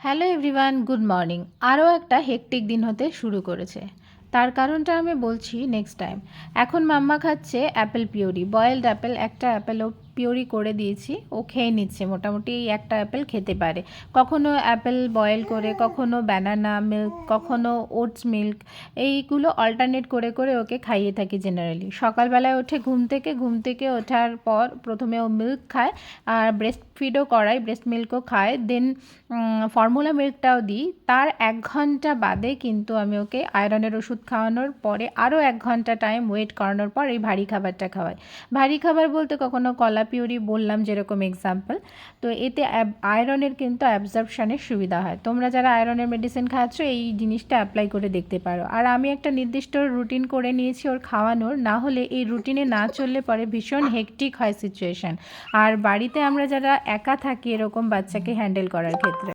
Hello everyone, good morning. আরও একটা hectic দিন হতে শুরু করেছে। তার কারণটা আমি বলছি নেক্সট টাইম। এখন মাম্মা খাচ্ছে অ্যাপেল পিউরি, বয়েলড অ্যাপেল। একটা অ্যাপেল ও পিউরি করে দিয়েছি, ও খেয়ে নিচ্ছে। মোটামুটি এই একটা অ্যাপেল খেতে পারে। কখনো অ্যাপেল বয়েল করে, কখনো ব্যানানা মিল্ক, কখনো ওটস মিল্ক, এইগুলো অল্টারনেট করে করে ওকে খাইয়ে থাকি জেনারেলি। সকালবেলায় ওঠে ঘুম থেকে ওঠার পর প্রথমে ও মিল্ক খায়, আর ব্রেস্ট ফিডও করাই, ব্রেস্ট মিল্কও খায়। দেন ফর্মুলা মিল্কটাও দিই। তার ১ ঘন্টা বাদে কিন্তু আমি ওকে আয়রনের ওষুধ খাওয়ানোর পরে আরও ১ ঘন্টা টাইম ওয়েট করানোর পর এই ভারী খাবারটা খাওয়াই। ভারী খাবার বলতে কখনো কলা পিউরি বললাম যেরকম এক্সাম্পল। তো এতে আয়রনের কিন্তু অ্যাবজর্পশনের সুবিধা হয়। তোমরা যারা আয়রনের মেডিসিন খাচ্ছ এই জিনিসটা অ্যাপ্লাই করে দেখতে পারো। আর আমি একটা নির্দিষ্ট রুটিন করে নিয়েছি ওর খাওয়ানোর, না হলে এই রুটিনে না চললে পরে ভীষণ হেক্টিক হয় সিচুয়েশান। আর বাড়িতে আমরা যারা একা থাকি এরকম বাচ্চাকে হ্যান্ডেল করার ক্ষেত্রে